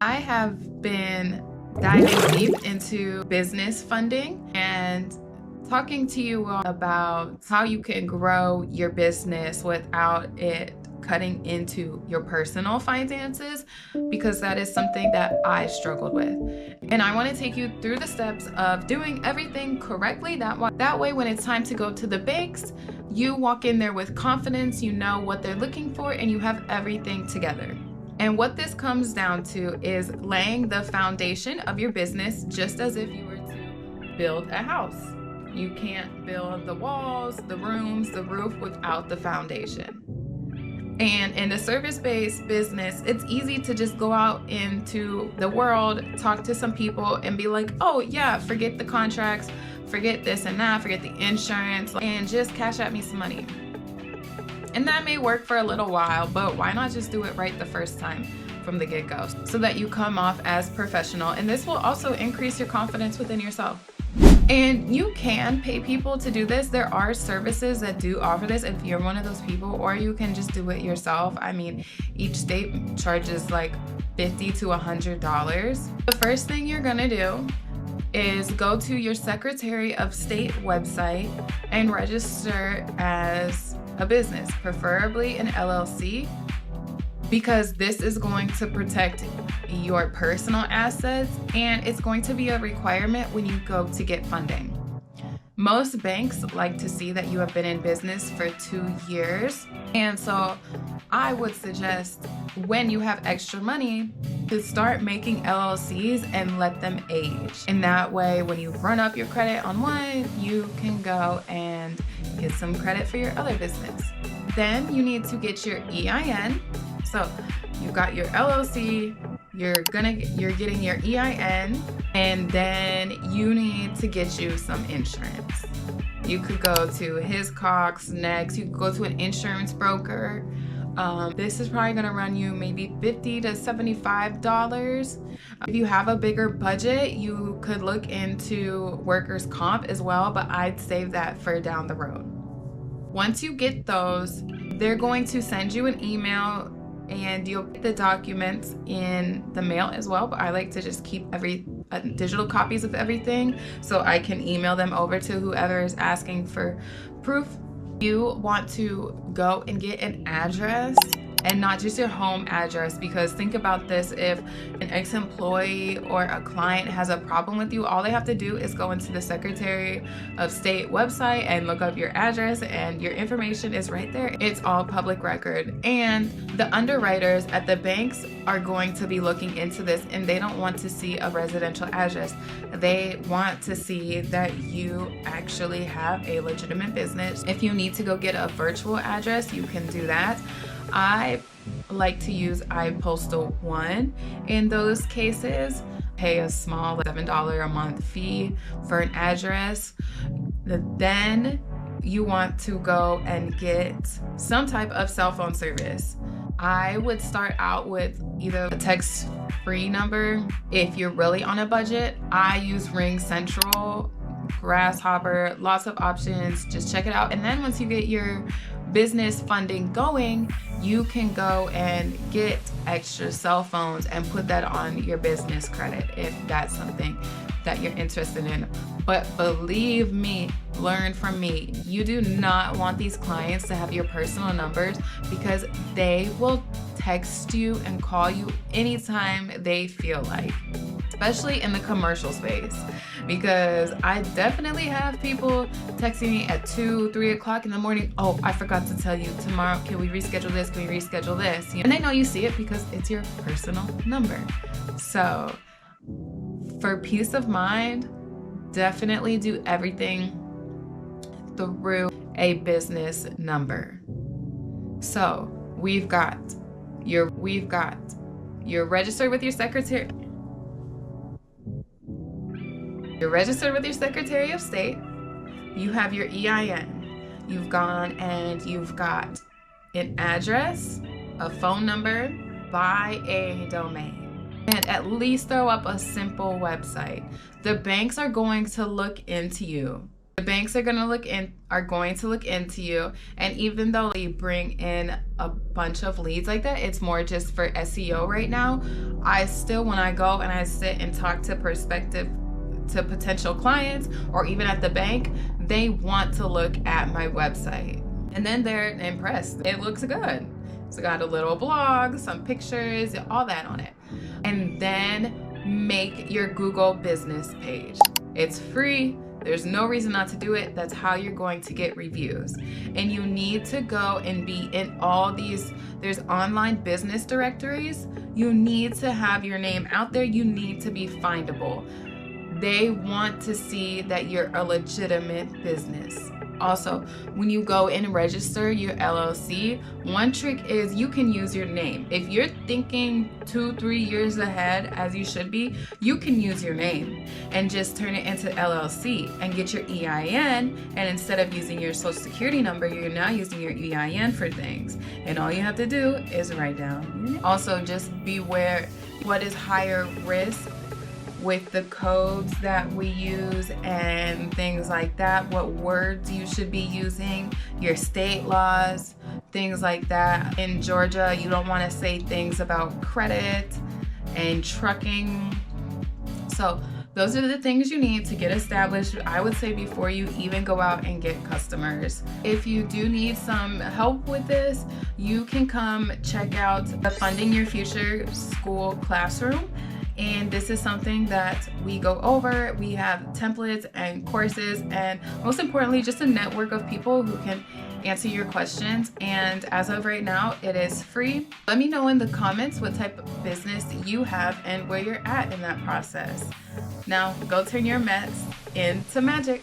I have been diving deep into business funding and talking to you all about how you can grow your business without it cutting into your personal finances, because that is something that I struggled with. And I want to take you through the steps of doing everything correctly. That way, when it's time to go to the banks, you walk in there with confidence, you know what they're looking for, and you have everything together. And what this comes down to is laying the foundation of your business, just as if you were to build a house. You can't build the walls, the rooms, the roof without the foundation. And in the service-based business, it's easy to just go out into the world, talk to some people and be like, oh yeah, forget the contracts, forget this and that, forget the insurance, and just cash at me some money. And that may work for a little while, but why not just do it right the first time from the get-go so that you come off as professional? And this will also increase your confidence within yourself. And you can pay people to do this. There are services that do offer this if you're one of those people, or you can just do it yourself. I mean, each state charges like $50 to $100. The first thing you're gonna do is go to your Secretary of State website and register as a business, preferably an LLC, because this is going to protect your personal assets and it's going to be a requirement when you go to get funding. Most banks like to see that you have been in business for 2 years, and so I would suggest when you have extra money to start making LLCs and let them age. And that way, when you run up your credit on one, you can go and get some credit for your other business. Then you need to get your EIN. So you got your LLC, you're getting your EIN, and then you need to get you some insurance. You could go to Hiscox next. You could go to an insurance broker. This is probably gonna run you maybe $50 to $75. If you have a bigger budget, you could look into workers' comp as well, but I'd save that for down the road. Once you get those, they're going to send you an email and you'll get the documents in the mail as well, but I like to just keep digital copies of everything so I can email them over to whoever is asking for proof. You want to go and get an address and not just your home address, because think about this: if an ex-employee or a client has a problem with you, all they have to do is go into the Secretary of State website and look up your address and your information is right there. It's all public record. And the underwriters at the banks are going to be looking into this, and they don't want to see a residential address. They want to see that you actually have a legitimate business. If you need to go get a virtual address, you can do that. I like to use iPostal One in those cases. Pay a small $7 a month fee for an address. Then you want to go and get some type of cell phone service. I would start out with either a text-free number. If you're really on a budget, I use RingCentral, Grasshopper, lots of options. Just check it out. And then once you get your business funding going, you can go and get extra cell phones and put that on your business credit if that's something that you're interested in. But believe me, learn from me, you do not want these clients to have your personal numbers, because they will text you and call you anytime they feel like, especially in the commercial space, because I definitely have people texting me at 2, 3 o'clock in the morning. Oh, I forgot to tell you tomorrow, can we reschedule this? Can we reschedule this? And they know you see it because it's your personal number. So for peace of mind, definitely do everything through a business number. So we've got you're registered with your secretary. You're registered with your Secretary of State. You have your EIN. You've gone and you've got an address, a phone number, buy a domain, and at least throw up a simple website. The banks are going to look into you. The banks are going to look into you, and even though they bring in a bunch of leads like that, it's more just for SEO right now. I still, when I go and I sit and talk to potential clients, or even at the bank, they want to look at my website, and then they're impressed. It looks good. It's got a little blog, some pictures, all that on it. And then make your Google business page. It's free. There's no reason not to do it. That's how you're going to get reviews. And you need to go and be in all these, there's online business directories. You need to have your name out there. You need to be findable. They want to see that you're a legitimate business. Also, when you go and register your LLC, one trick is you can use your name. If you're thinking 2-3 years ahead, as you should be, you can use your name and just turn it into LLC and get your EIN. And instead of using your social security number, you're now using your EIN for things. And all you have to do is write down. Also, just beware what is higher risk with the codes that we use and things like that, what words you should be using, your state laws, things like that. In Georgia, you don't want to say things about credit and trucking. So those are the things you need to get established, I would say, before you even go out and get customers. If you do need some help with this, you can come check out the Funding Your Future School Classroom. And this is something that we go over. We have templates and courses, and most importantly, just a network of people who can answer your questions. And as of right now, it is free. Let me know in the comments what type of business you have and where you're at in that process. Now, go turn your mess into magic.